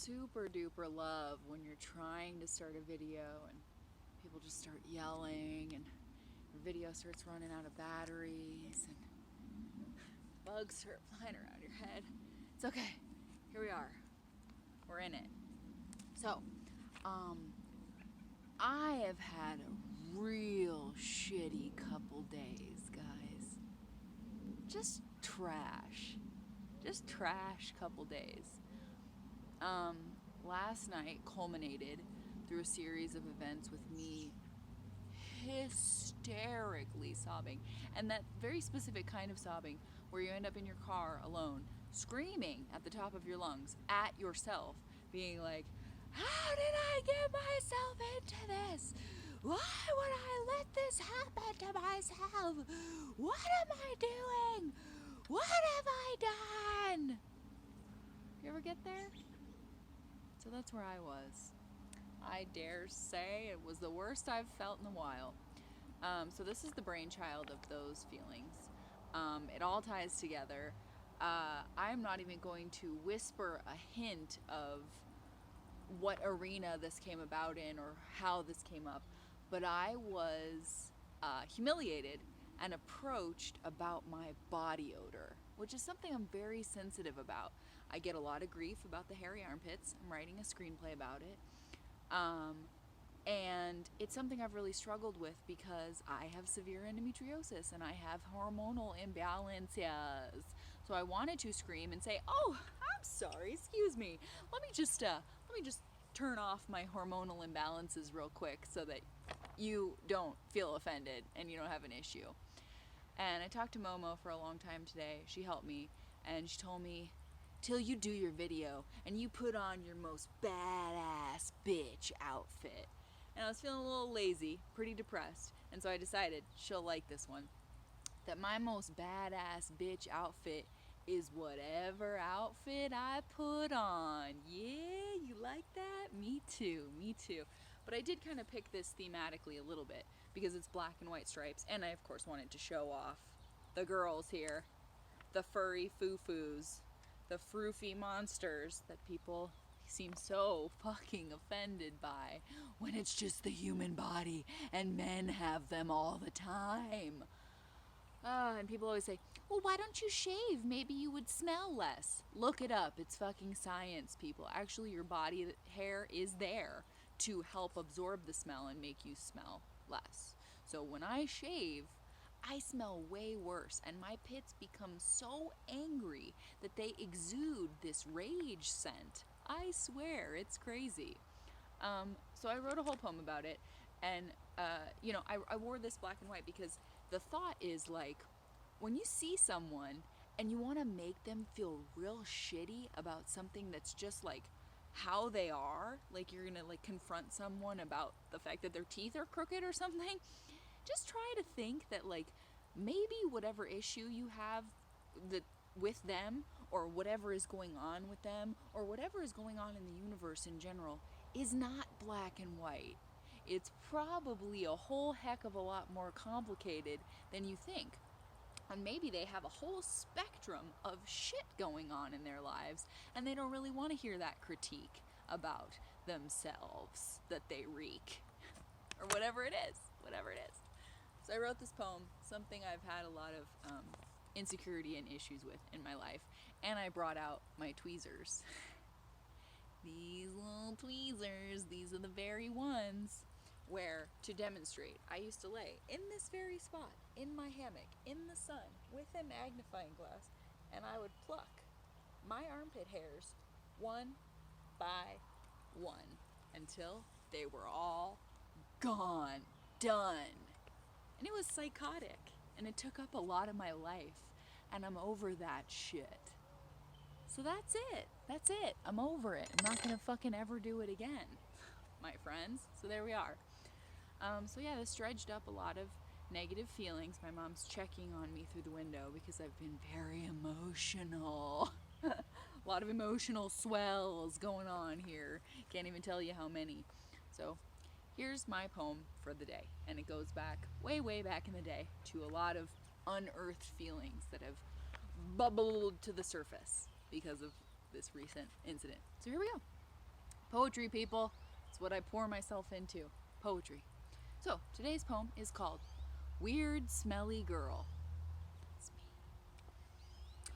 super duper love when you're trying to start a video and people just start yelling and your video starts running out of batteries and bugs start flying around your head. It's okay. Here we are. We're in it. So, I have had a real shitty couple days, guys. Just trash couple days. Last night culminated through a series of events with me hysterically sobbing, and that very specific kind of sobbing where you end up in your car alone screaming at the top of your lungs at yourself, being like, how did I get myself into this? Why would I let this happen to myself? What am I doing? What have I done? You ever get there? So that's where I was. I dare say it was the worst I've felt in a while. So this is the brainchild of those feelings. It all ties together. I'm not even going to whisper a hint of what arena this came about in or how this came up, but I was humiliated and approached about my body odor, which is something I'm very sensitive about. I get a lot of grief about the hairy armpits. I'm writing a screenplay about it. And it's something I've really struggled with because I have severe endometriosis and I have hormonal imbalances. So I wanted to scream and say, "Oh, I'm sorry, excuse me. Let me just turn off my hormonal imbalances real quick so that you don't feel offended and you don't have an issue." And I talked to Momo for a long time today. She helped me and she told me, till you do your video and you put on your most badass bitch outfit. And I was feeling a little lazy, pretty depressed, and so I decided she'll like this one. That my most badass bitch outfit is whatever outfit I put on. Yeah, you like that? Me too, me too. But I did kind of pick this thematically a little bit because it's black and white stripes, and I of course wanted to show off the girls here, the furry foo-foos, the froofy monsters that people seem so fucking offended by when it's just the human body and men have them all the time. And people always say, well, why don't you shave? Maybe you would smell less. Look it up. It's fucking science, people. Actually, your body hair is there to help absorb the smell and make you smell less. So when I shave, I smell way worse, and my pits become so angry that they exude this rage scent. I swear, it's crazy. So I wrote a whole poem about it, and I wore this black and white because the thought is like, when you see someone and you want to make them feel real shitty about something that's just like how they are, like you're gonna like confront someone about the fact that their teeth are crooked or something, just try to think that like maybe whatever issue you have that with them, or whatever is going on with them, or whatever is going on in the universe in general, is not black and white. It's probably a whole heck of a lot more complicated than you think. And maybe they have a whole spectrum of shit going on in their lives, and they don't really want to hear that critique about themselves that they reek. Or whatever it is. So I wrote this poem, something I've had a lot of insecurity and issues with in my life, and I brought out my tweezers. These little tweezers, these are the very ones where, to demonstrate, I used to lay in this very spot, in my hammock, in the sun, with a magnifying glass, and I would pluck my armpit hairs one by one until they were all gone, done. And it was psychotic, and it took up a lot of my life, and I'm over that shit. So that's it. I'm over it. I'm not gonna fucking ever do it again, my friends. So there we are. So yeah, this dredged up a lot of negative feelings. My mom's checking on me through the window because I've been very emotional. A lot of emotional swells going on here. Can't even tell you how many. So here's my poem for the day, and it goes back, way back in the day, to a lot of unearthed feelings that have bubbled to the surface because of this recent incident. So here we go. Poetry, people. It's what I pour myself into. Poetry. So, today's poem is called Weird Smelly Girl. It's me.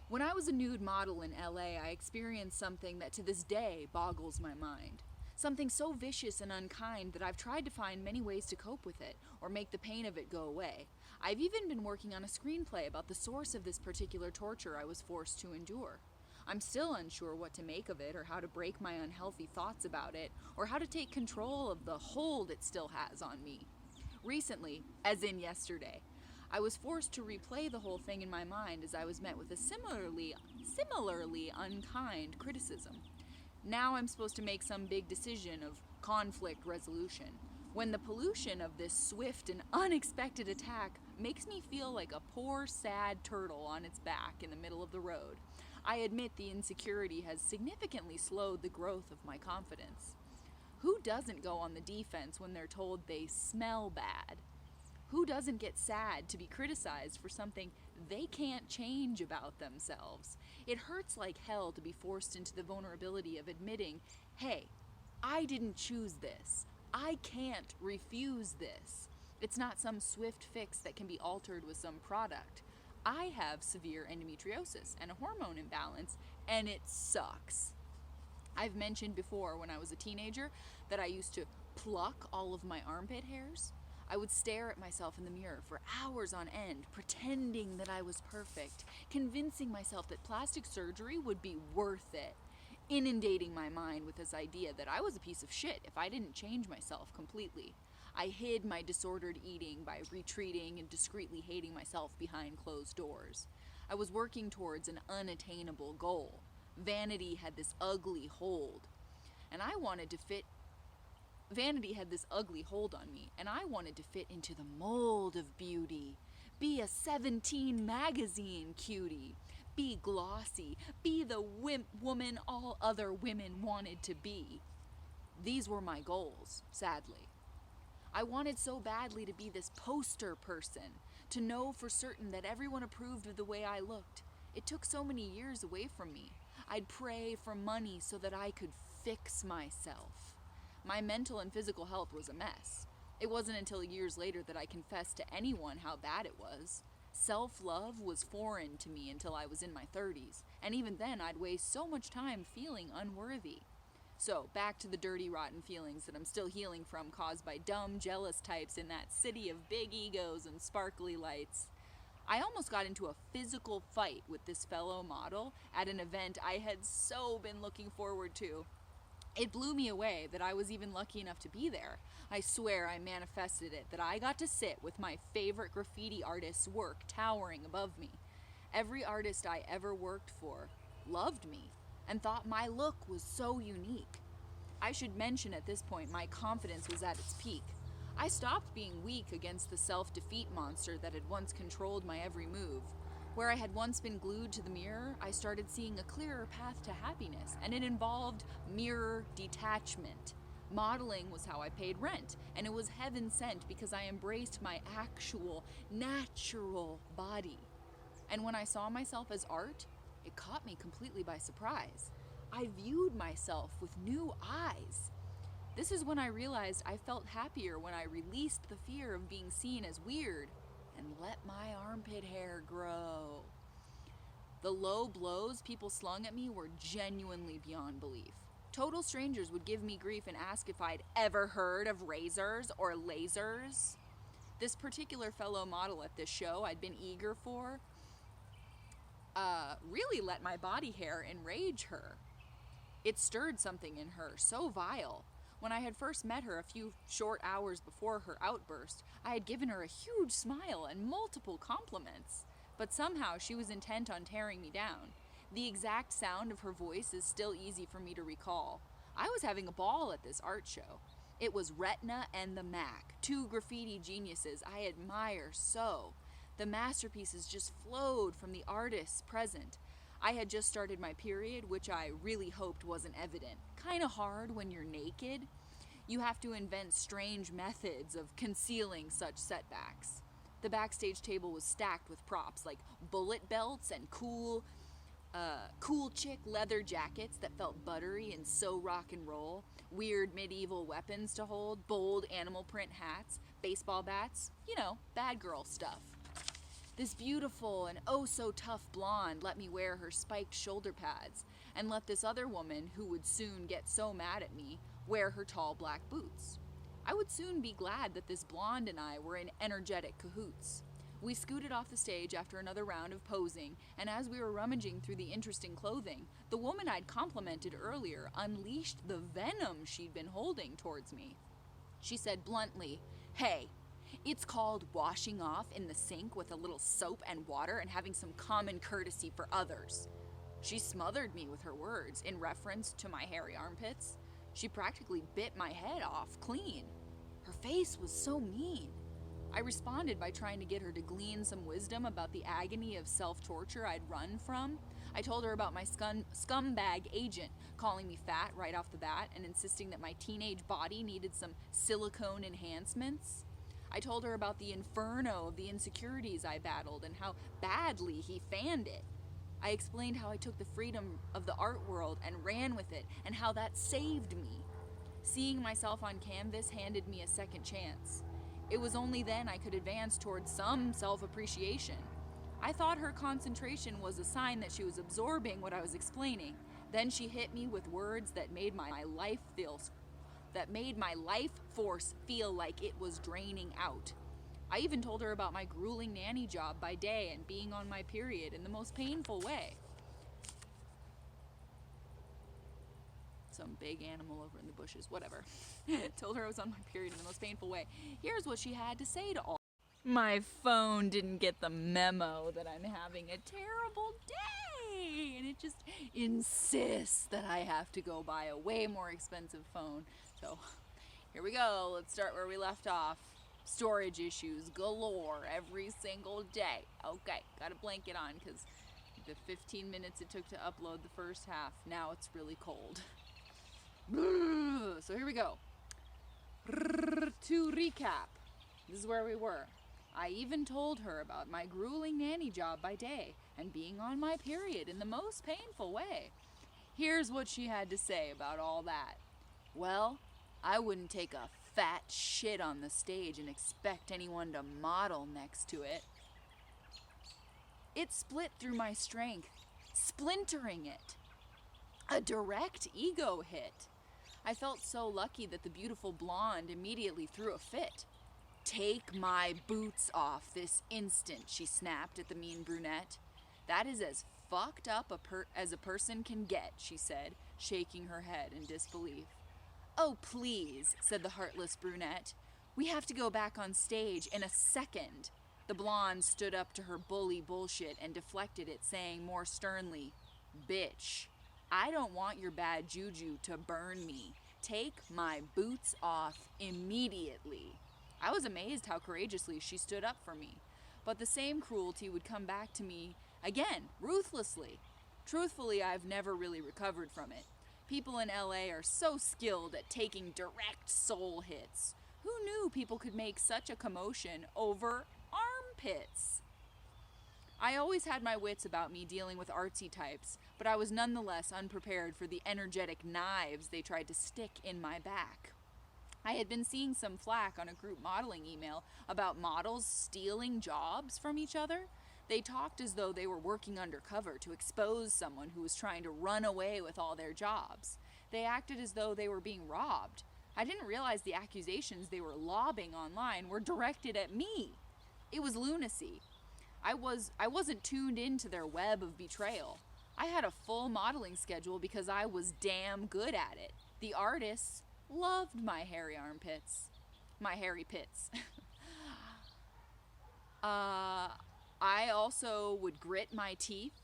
When I was a nude model in LA, I experienced something that to this day boggles my mind. Something so vicious and unkind that I've tried to find many ways to cope with it or make the pain of it go away. I've even been working on a screenplay about the source of this particular torture I was forced to endure. I'm still unsure what to make of it or how to break my unhealthy thoughts about it or how to take control of the hold it still has on me. Recently, as in yesterday, I was forced to replay the whole thing in my mind as I was met with a similarly unkind criticism. Now I'm supposed to make some big decision of conflict resolution, when the pollution of this swift and unexpected attack makes me feel like a poor, sad turtle on its back in the middle of the road. I admit the insecurity has significantly slowed the growth of my confidence. Who doesn't go on the defense when they're told they smell bad? Who doesn't get sad to be criticized for something they can't change about themselves? It hurts like hell to be forced into the vulnerability of admitting, hey, I didn't choose this. I can't refuse this. It's not some swift fix that can be altered with some product. I have severe endometriosis and a hormone imbalance, and it sucks. I've mentioned before when I was a teenager that I used to pluck all of my armpit hairs. I would stare at myself in the mirror for hours on end, pretending that I was perfect, convincing myself that plastic surgery would be worth it, inundating my mind with this idea that I was a piece of shit if I didn't change myself completely. I hid my disordered eating by retreating and discreetly hating myself behind closed doors. I was working towards an unattainable goal. Vanity had this ugly hold, and I wanted to fit Vanity had this ugly hold on me, and I wanted to fit into the mold of beauty. Be a 17 magazine cutie. Be glossy. Be the woman all other women wanted to be. These were my goals, sadly. I wanted so badly to be this poster person, to know for certain that everyone approved of the way I looked. It took so many years away from me. I'd pray for money so that I could fix myself. My mental and physical health was a mess. It wasn't until years later that I confessed to anyone how bad it was. Self-love was foreign to me until I was in my 30s, and even then I'd waste so much time feeling unworthy. So, back to the dirty, rotten feelings that I'm still healing from, caused by dumb, jealous types in that city of big egos and sparkly lights. I almost got into a physical fight with this fellow model at an event I had so been looking forward to. It blew me away that I was even lucky enough to be there. I swear I manifested it, that I got to sit with my favorite graffiti artist's work towering above me. Every artist I ever worked for loved me and thought my look was so unique. I should mention at this point my confidence was at its peak. I stopped being weak against the self-defeat monster that had once controlled my every move. Where I had once been glued to the mirror, I started seeing a clearer path to happiness, and it involved mirror detachment. Modeling was how I paid rent, and it was heaven sent because I embraced my actual, natural body. And when I saw myself as art, it caught me completely by surprise. I viewed myself with new eyes. This is when I realized I felt happier when I released the fear of being seen as weird and let my armpit hair grow. The low blows people slung at me were genuinely beyond belief. Total strangers would give me grief and ask if I'd ever heard of razors or lasers. This particular fellow model at this show I'd been eager for really let my body hair enrage her. It stirred something in her so vile. When I had first met her a few short hours before her outburst, I had given her a huge smile and multiple compliments. But somehow she was intent on tearing me down. The exact sound of her voice is still easy for me to recall. I was having a ball at this art show. It was Retina and the Mac, two graffiti geniuses I admire so. The masterpieces just flowed from the artists present. I had just started my period, which I really hoped wasn't evident. Kinda hard when you're naked. You have to invent strange methods of concealing such setbacks. The backstage table was stacked with props like bullet belts and cool Cool chick leather jackets that felt buttery and so rock and roll, weird medieval weapons to hold, bold animal print hats, baseball bats, bad girl stuff. This beautiful and oh so tough blonde let me wear her spiked shoulder pads, and let this other woman, who would soon get so mad at me, wear her tall black boots. I would soon be glad that this blonde and I were in energetic cahoots. We scooted off the stage after another round of posing, and as we were rummaging through the interesting clothing, the woman I'd complimented earlier unleashed the venom she'd been holding towards me. She said bluntly, "Hey, it's called washing off in the sink with a little soap and water and having some common courtesy for others." She smothered me with her words in reference to my hairy armpits. She practically bit my head off clean. Her face was so mean. I responded by trying to get her to glean some wisdom about the agony of self-torture I'd run from. I told her about my scumbag agent calling me fat right off the bat and insisting that my teenage body needed some silicone enhancements. I told her about the inferno of the insecurities I battled and how badly he fanned it. I explained how I took the freedom of the art world and ran with it, and how that saved me. Seeing myself on canvas handed me a second chance. It was only then I could advance towards some self-appreciation. I thought her concentration was a sign that she was absorbing what I was explaining. Then she hit me with words that made my life force feel like it was draining out. I even told her about my grueling nanny job by day and being on my period in the most painful way. Some big animal over in the bushes, whatever. Told her I was on my period in the most painful way. Here's what she had to say to all. My phone didn't get the memo that I'm having a terrible day, and it just insists that I have to go buy a way more expensive phone. So here we go. Let's start where we left off. Storage issues galore every single day. Okay, got a blanket on because the 15 minutes it took to upload the first half, now it's really cold. So here we go. To recap, this is where we were. I even told her about my grueling nanny job by day and being on my period in the most painful way. Here's what she had to say about all that. Well, I wouldn't take a fat shit on the stage and expect anyone to model next to it. It split through my strength, splintering it. A direct ego hit. I felt so lucky that the beautiful blonde immediately threw a fit. "Take my boots off this instant," she snapped at the mean brunette. "That is as fucked up as a person can get," she said, shaking her head in disbelief. "Oh, please," said the heartless brunette. "We have to go back on stage in a second." The blonde stood up to her bully bullshit and deflected it, saying more sternly, "Bitch, I don't want your bad juju to burn me. Take my boots off immediately." I was amazed how courageously she stood up for me. But the same cruelty would come back to me again, ruthlessly. Truthfully, I've never really recovered from it. People in LA are so skilled at taking direct soul hits. Who knew people could make such a commotion over armpits? I always had my wits about me dealing with artsy types, but I was nonetheless unprepared for the energetic knives they tried to stick in my back. I had been seeing some flack on a group modeling email about models stealing jobs from each other. They talked as though they were working undercover to expose someone who was trying to run away with all their jobs. They acted as though they were being robbed. I didn't realize the accusations they were lobbing online were directed at me. It was lunacy. I wasn't tuned into their web of betrayal. I had a full modeling schedule because I was damn good at it. The artists loved my hairy armpits. My hairy pits. I also would grit my teeth.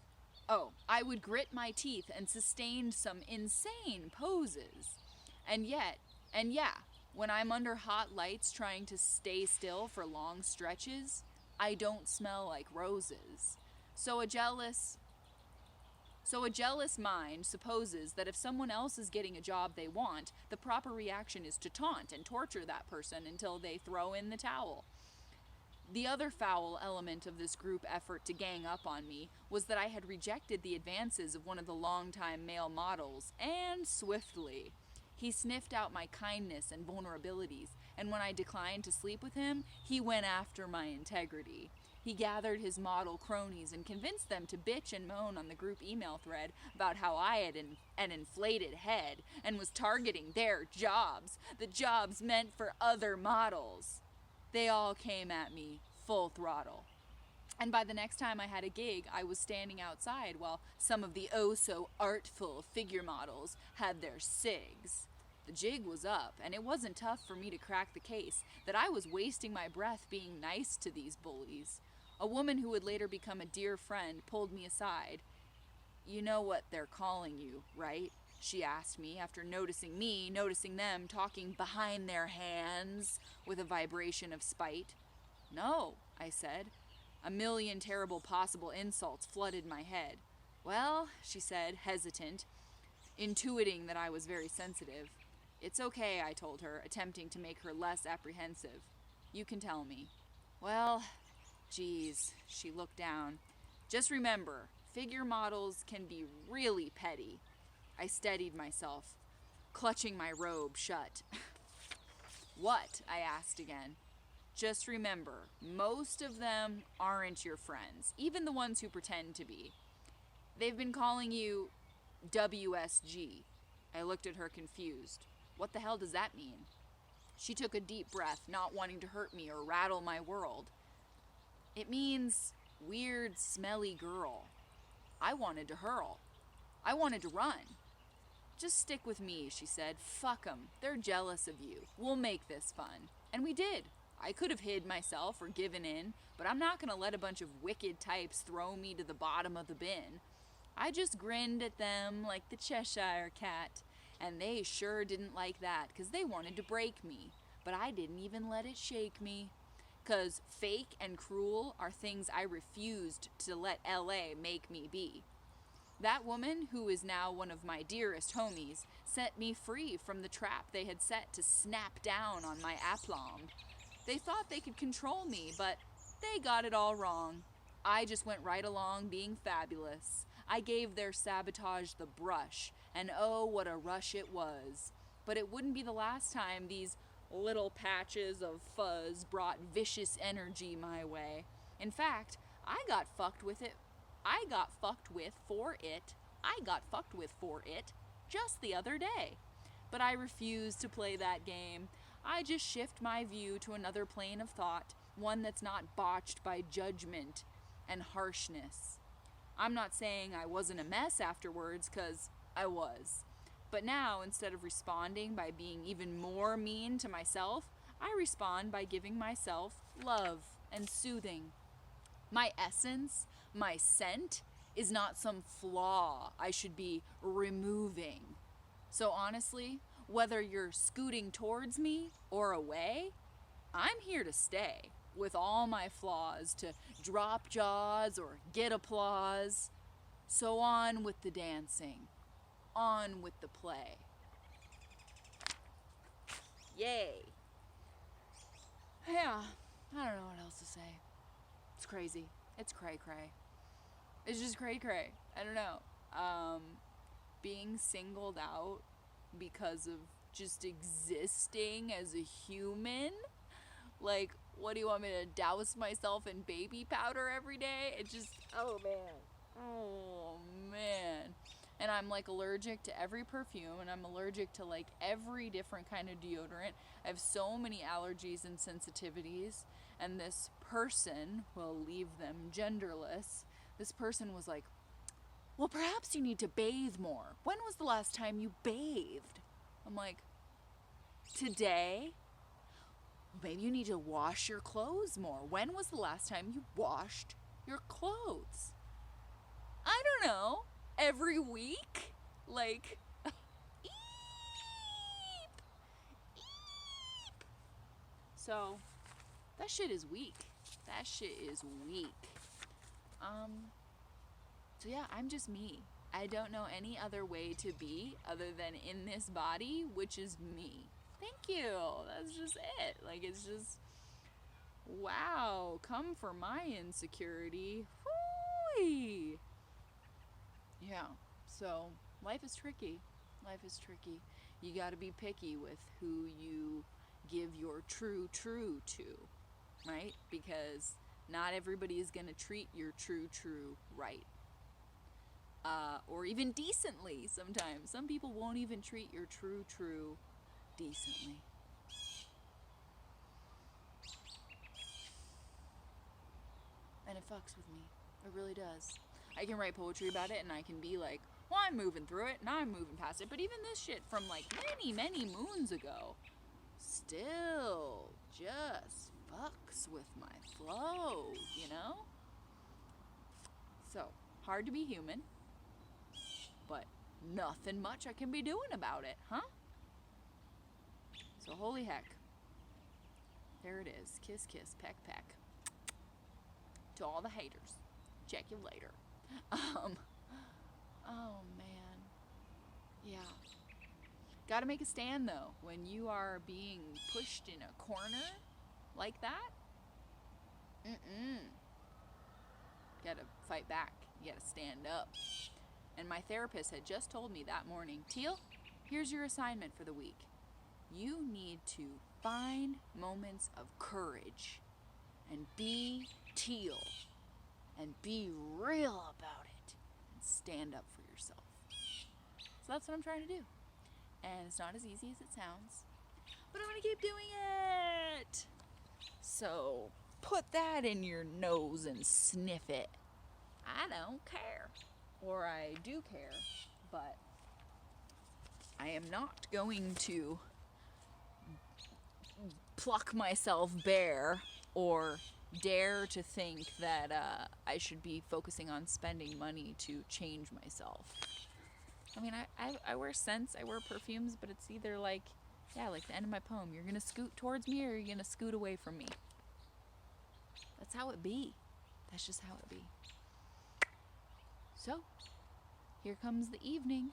I would grit my teeth and sustained some insane poses. And yeah, when I'm under hot lights trying to stay still for long stretches, I don't smell like roses. So a jealous mind supposes that if someone else is getting a job they want, the proper reaction is to taunt and torture that person until they throw in the towel. The other foul element of this group effort to gang up on me was that I had rejected the advances of one of the longtime male models, and swiftly. He sniffed out my kindness and vulnerabilities, and when I declined to sleep with him, he went after my integrity. He gathered his model cronies and convinced them to bitch and moan on the group email thread about how I had an inflated head and was targeting their jobs, the jobs meant for other models. They all came at me full throttle. And by the next time I had a gig, I was standing outside while some of the oh-so-artful figure models had their cigs. The jig was up, and it wasn't tough for me to crack the case that I was wasting my breath being nice to these bullies. A woman who would later become a dear friend pulled me aside. "You know what they're calling you, right?" she asked me after noticing them talking behind their hands with a vibration of spite. "No," I said. A million terrible possible insults flooded my head. "Well," she said, hesitant, intuiting that I was very sensitive. "It's okay," I told her, attempting to make her less apprehensive. "You can tell me." "Well, geez," she looked down. "Just remember, figure models can be really petty." I steadied myself, clutching my robe shut. "What?" I asked again. "Just remember, most of them aren't your friends, even the ones who pretend to be. They've been calling you WSG." I looked at her confused. What the hell does that mean? She took a deep breath, not wanting to hurt me or rattle my world. "It means weird, smelly girl." I wanted to hurl. I wanted to run. "Just stick with me," she said. "Fuck 'em. They're jealous of you. We'll make this fun." And we did. I could have hid myself or given in, but I'm not going to let a bunch of wicked types throw me to the bottom of the bin. I just grinned at them like the Cheshire Cat, and they sure didn't like that because they wanted to break me, but I didn't even let it shake me. Because fake and cruel are things I refused to let LA make me be. That woman, who is now one of my dearest homies, set me free from the trap they had set to snap down on my aplomb. They thought they could control me, but they got it all wrong. I just went right along being fabulous. I gave their sabotage the brush, and oh, what a rush it was. But it wouldn't be the last time these little patches of fuzz brought vicious energy my way. In fact, I got fucked with for it just the other day. But I refuse to play that game. I just shift my view to another plane of thought, one that's not botched by judgment and harshness. I'm not saying I wasn't a mess afterwards, 'cause I was. But now, instead of responding by being even more mean to myself, I respond by giving myself love and soothing. My essence, my scent, is not some flaw I should be removing. So honestly, whether you're scooting towards me or away, I'm here to stay, with all my flaws, to drop jaws or get applause. So on with the dancing. On with the play. Yay. Yeah, I don't know what else to say. It's crazy. It's cray-cray. It's just cray-cray. I don't know. Being singled out because of just existing as a human? Like, what do you want me to douse myself in baby powder every day? It just, oh man. And I'm like allergic to every perfume, and I'm allergic to like every different kind of deodorant. I have so many allergies and sensitivities, and this person, we'll leave them genderless, this person was like, "Well, perhaps you need to bathe more. When was the last time you bathed?" I'm like, "Today?" "Maybe you need to wash your clothes more. When was the last time you washed your clothes?" "I don't know. Every week?" Like, eep, eep. So, that shit is weak. So yeah, I'm just me. I don't know any other way to be other than in this body, which is me. Thank you. That's just it. Like, it's just Wow, come for my insecurity. Whoo! Yeah, so life is tricky. Life is tricky. You gotta be picky with who you give your true to, right? Because not everybody is gonna treat your true right. Or even decently sometimes. Some people won't even treat your true decently. And it fucks with me. It really does. I can write poetry about it and I can be like, well, I'm moving through it and I'm moving past it. But even this shit from like many moons ago still just fucks with my flow, you know? So, hard to be human, but nothing much I can be doing about it, huh? So, holy heck. There it is. Kiss, kiss, peck, peck. To all the haters. Check you later. Oh man. Yeah. Gotta make a stand though. When you are being pushed in a corner like that, gotta fight back. You gotta stand up. And my therapist had just told me that morning, Teal, here's your assignment for the week. You need to find moments of courage and be Teal and be real about it and stand up for yourself. So that's what I'm trying to do. And it's not as easy as it sounds, but I'm gonna keep doing it. So put that in your nose and sniff it. I don't care. Or I do care, but I am not going to pluck myself bare or dare to think that I should be focusing on spending money to change myself. I mean, I wear scents, I wear perfumes, but it's either like, yeah, like the end of my poem. You're going to scoot towards me or you're going to scoot away from me. That's how it be. That's just how it be. So, here comes the evening.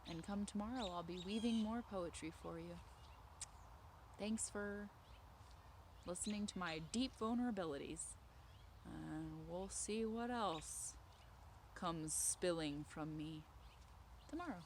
And come tomorrow, I'll be weaving more poetry for you. Thanks for listening to my deep vulnerabilities. And we'll see what else comes spilling from me tomorrow.